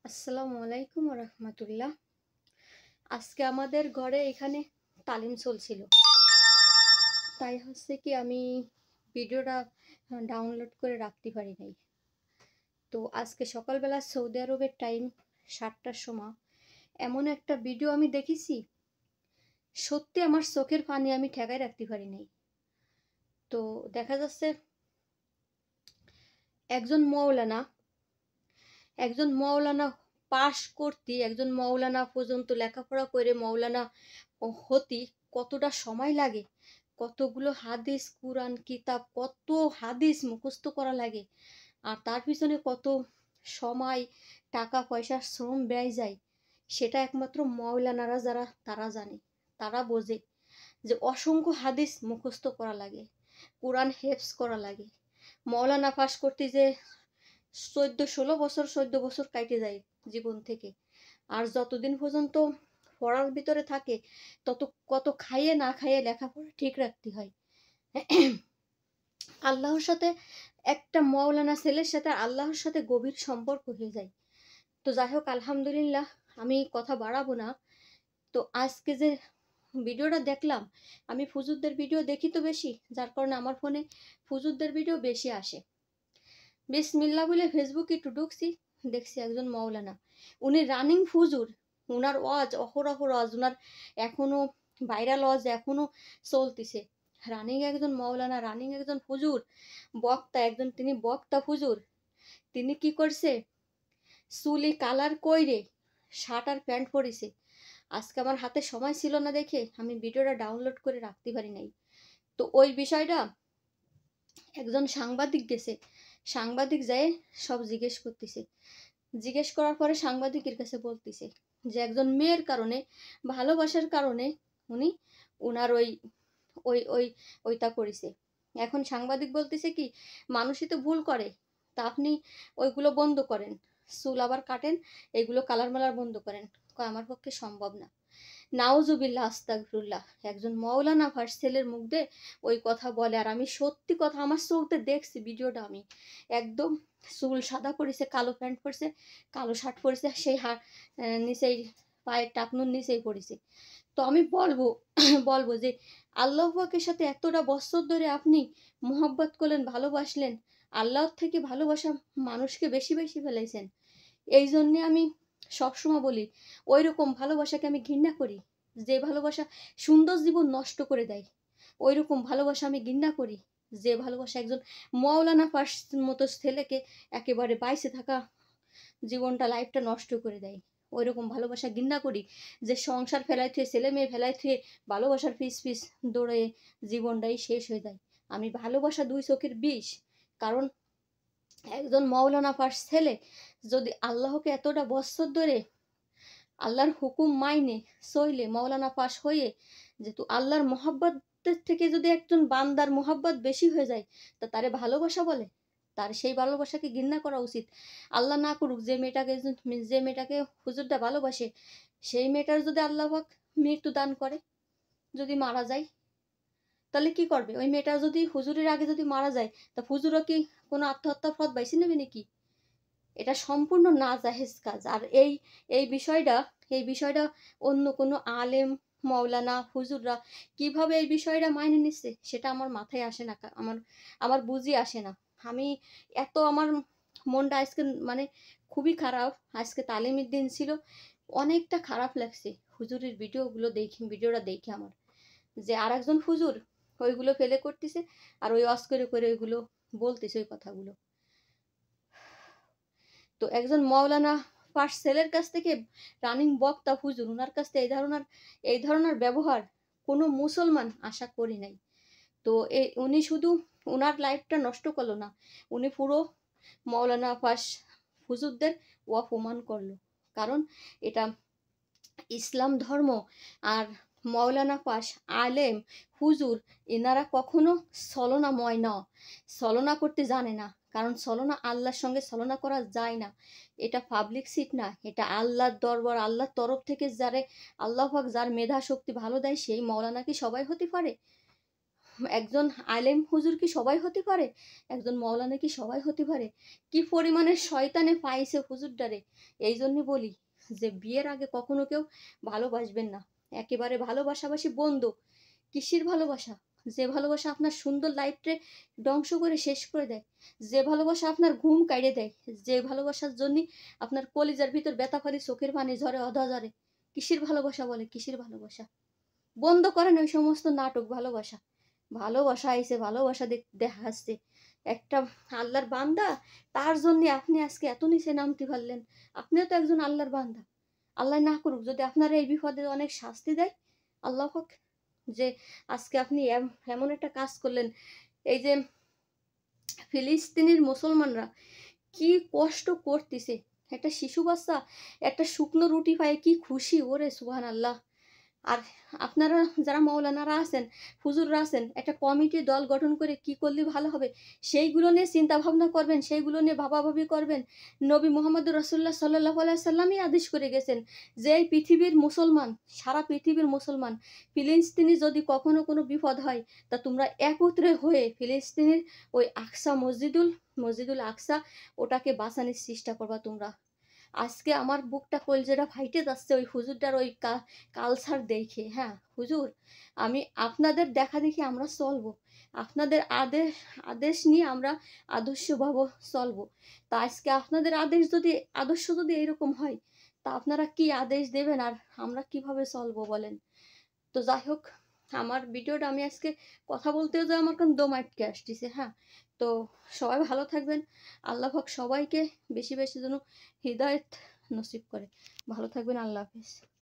আসসালামু আলাইকুম রহমতুল্লাহ। আজকে আমাদের ঘরে এখানে তালিম চলছিল, তাই হচ্ছে কি আমি ভিডিওটা ডাউনলোড করে রাখতে পারি নাই। তো আজকে সকালবেলা সৌদি আরবের টাইম 7টার সময় এমন একটা ভিডিও আমি দেখেছি, সত্যি আমার চোখের পানি আমি ঠেকাই রাখতে পারি নাই। তো দেখা যাচ্ছে একজন মৌলানা একজন মৌলানা পাশ করতে, একজন মৌলানা পর্যন্ত লেখাপড়া করে মৌলানা হতি কতটা সময় লাগে, কতগুলো হাদিস কুরআন কিতাব কত হাদিস মুখস্থ করা লাগে, আর তার পিছনে কত সময় টাকা পয়সা শ্রম ব্যয় যায়, সেটা একমাত্র মৌলানারা যারা তারা জানে, তারা বোঝে যে অসংখ্য হাদিস মুখস্থ করা লাগে, কুরআন হেফজ করা লাগে। মৌলানা পাশ করতে যে 14 বছর কাটে যায় জীবন থেকে, আর যতদিন পর্যন্ত পড়ার ভিতরে থাকে তত কত খাইয়ে না খাইয়ে লেখাপড়া ঠিক রাখতে হয়। আল্লাহর সাথে একটা মৌলানা ছেলের সাথে আল্লাহর সাথে গভীর সম্পর্ক হয়ে যায়। তো যাই হোক, আলহামদুলিল্লাহ, আমি কথা বাড়াবো না। তো আজকে যে ভিডিওটা দেখলাম, আমি ফুজুরদের ভিডিও দেখি তো বেশি, যার কারণে আমার ফোনে ফুজুরদের ভিডিও বেশি আসে। বিসমিল্লাহ বলে ফেসবুকে একটু ঢুকছি, দেখছি একজন মৌলানা, উনি রানিং ফুজুর, উনার ওয়াজ অহরহ ওয়াজ, উনার এখনো ভাইরাল ওয়াজ এখনো চলতেছে। রানিং একজন মৌলানা, রানিং একজন হুজুর, বক্তা একজন, তিনি বক্তা হুজুর। তিনি কি করছে, চুলি কালার কইরে শার্ট আর প্যান্ট পরেছে। আজকে আমার হাতে সময় ছিল না দেখে আমি ভিডিওটা ডাউনলোড করে রাখতে পারি নাই। তো ওই বিষয়টা একজন সাংবাদিক গেছে, সাংবাদিক যায় সব জিজ্ঞেস করতেছে, জিজ্ঞেস করার পরে সাংবাদিকের কাছে বলতেছে যে একজন মেয়ের কারণে, ভালোবাসার কারণে উনি উনার ওই ওই ওই ওইটা করেছে। এখন সাংবাদিক বলতেছে কি, মানুষই তো ভুল করে, তা আপনি ওইগুলো বন্ধ করেন, চুল আবার কাটেন, এগুলো কালার মালার বন্ধ করেন। কয় আমার পক্ষে সম্ভব না। নাউজুবিল্লাহ আস্তাগফিরুল্লাহ, একজন মৌলানা ভার্স ছেলের মুখ দিয়ে ওই কথা বলে। আর আমি সত্যি কথা আমার চোখতে দেখছি ভিডিওটা, আমি একদম চুল সাদা করেছে, কালো প্যান্ট পরেছে, কালো শার্ট পরেছে, সেই নিচেই পায়ের টাকনুর নিচেই পড়েছে। তো আমি বলবো বলবো যে আল্লাহ পাকের সাথে এতটা বছর ধরে আপনি মোহাব্বত করলেন, ভালোবাসলেন, আল্লাহর থেকে ভালোবাসা মানুষকে বেশি বেশি ফেলাইছেন। এই জন্যে আমি সবসময় বলি, ওই রকম ভালোবাসাকে আমি ঘৃণা করি, যে ভালোবাসা সুন্দর জীবন নষ্ট করে দেয়। ওই রকম ভালোবাসা আমি ঘৃণা করি, যে ভালোবাসা একজন মৌলানা পাশ মতো ছেলেকে একেবারে বাইসে থাকা জীবনটা, লাইফটা নষ্ট করে দেয়। ওই রকম ভালোবাসা ঘৃণা করি, যে সংসার ফেলাই থুয়ে, ছেলে মেয়ে ফেলাই থুয়ে ভালোবাসার পিস পিস দৌড়ে জীবনটাই শেষ হয়ে যায়। আমি ভালোবাসা দুই চোখের বিষ। কারণ একজন মৌলানা পাশ ছেলে যদি আল্লাহকে এতটা বছর ধরে আল্লাহর হুকুম মাইনে সইলে মৌলানা পাশ হয়ে, যেহেতু আল্লাহর মোহাব্বতের থেকে যদি একজন বান্দার মোহাব্বত বেশি হয়ে যায়, তা তারে ভালোবাসা বলে? তার সেই ভালোবাসাকে ঘৃণা করা উচিত। আল্লাহ না করুক, যে মেয়েটাকে হুজুরটা ভালোবাসে, সেই মেয়েটার যদি আল্লাহ পাক মৃত্যু দান করে, যদি মারা যায়, তাহলে কি করবে? ওই মেয়েটা যদি হুজুরের আগে যদি মারা যায়, তা হুজুরও কি কোনো আত্মহত্যার পথ বাইছে নেবে নাকি? এটা সম্পূর্ণ নাজায়েজ কাজ। আর এই বিষয়টা অন্য কোনো আলেম, মৌলানা, হুজুররা কিভাবে এই বিষয়টা মাইনে নিচ্ছে সেটা আমার মাথায় আসে না, আমার আমার বুঝি আসে না। আমি আমার মনটা আজকে মানে খুবই খারাপ। আজকে তালিমের দিন ছিল, অনেকটা খারাপ লাগছে হুজুরের ভিডিওটা দেখে আমার, যে আর একজন হুজুর ওইগুলো ফেলে করতেছে, আর ওই অস করে করে ওইগুলো বলতেছে ওই কথাগুলো। তো একজন মৌলানা পাশ ছেলের কাছ থেকে, রানিং বক্তা হুজুর, ওনার কাছ থেকে এই ধরনের ব্যবহার কোনো মুসলমান আশা করি নাই। তো উনি শুধু ওনার লাইফটা নষ্ট করলো না, উনি পুরো মৌলানা পাশ হুজুরদের অপমান করলো। কারণ এটা ইসলাম ধর্ম, আর মৌলানা পাশ আলেম হুজুর এনারা কখনো ছলনাময় না, ছলনা করতে জানে না। কারণ ছলনা আল্লাহর সঙ্গে ছলনা করা যায় না। এটা পাবলিক সিট না, এটা আল্লাহর দরবার, আল্লাহর তরফ থেকে আল্লাহ পাক যার মেধা শক্তি ভালো দেয়, সেই মৌলানা কি সবাই হতে পারে? একজন আলেম হুজুর কি সবাই হতে পারে? একজন মাওলানা কি সবাই হতে পারে? কি পরিমাণে শয়তানে পাইছে হুজুরটারে। এই জন্য বলি যে বিয়ের আগে কখনো কেউ ভালোবাসবেন না। একেবারে ভালোবাসাবাসি বন্ধ। কিসের ভালোবাসা? যে ভালোবাসা আপনার সুন্দর লাইফটা ধ্বংস করে শেষ করে দেয়, যে ভালোবাসা আপনার ঘুম কাইড়ে দেয়, যে ভালোবাসার জন্য আপনার কলিজার ভিতর ব্যথা করে, চোখের পানি ঝরে অধা ঝরে, কিসের ভালোবাসা বলে? কিসের ভালোবাসা? বন্ধ করেন ওই সমস্ত নাটক। ভালোবাসা ভালোবাসা আইছে, ভালোবাসা দেখাচ্ছে একটা আল্লাহর বান্দা, তার জন্য আপনি আজকে এত নিচে নামতে পারলেন। আপনিও তো একজন আল্লাহর বান্দা। আল্লাহ না করুক যদি আপনার এই বিপদে অনেক শাস্তি দেয়, আল্লাহ হোক, যে আজকে আপনি এমন একটা কাজ করলেন। এই যে ফিলিস্তিনের মুসলমানরা কি কষ্ট করতেছে, একটা শিশু বাচ্চা একটা শুকনো রুটি পায় কি খুশি, ওরে সুবহানাল্লাহ। আর আপনারা যারা মাওলানারা আছেন, হুজুররা আছেন, একটা কমিটি দল গঠন করে কি করলে ভালো হবে সেইগুলো নিয়ে চিন্তা ভাবনা করবেন, সেইগুলো নিয়ে ভাবাভাবি করবেন। নবী মুহাম্মদ রাসূলুল্লাহ সাল্লাল্লাহু আলাইহি সাল্লামই আদেশ করে গেছেন যে এই পৃথিবীর মুসলমান, সারা পৃথিবীর মুসলমান, ফিলিস্তিনি যদি কখনো কোনো বিপদ হয় তা তোমরা একত্রে হয়ে ফিলিস্তিনের ওই আকসা মসজিদুল আকসা ওটাকে বাঁচানোর চেষ্টা করবা তোমরা। আজকে আমার বুকটা কলজেটা ফাইটে যাচ্ছে ওই হুজুরটার ওই কালচার দেখে। হ্যাঁ হুজুর, আমি আপনাদের দেখা দেখি আমরা চলবো, আপনাদের আদেশ নিয়ে আমরা আদর্শভাবে চলবো। তা আজকে আপনাদের আদর্শ যদি এরকম হয়, তা আপনারা কি আদেশ দেবেন আর আমরা কিভাবে চলবো বলেন? তো যাই হোক, আমার ভিডিওটা আমি আজকে কথা বলতেও যে আমার কারণ দম আটকে আসতেছে। হ্যাঁ, তো সবাই ভালো থাকবেন। আল্লাহ পাক সবাইকে বেশি বেশি যেন হৃদায়ত নসিব করে। ভালো থাকবেন। আল্লাহ হাফেজ।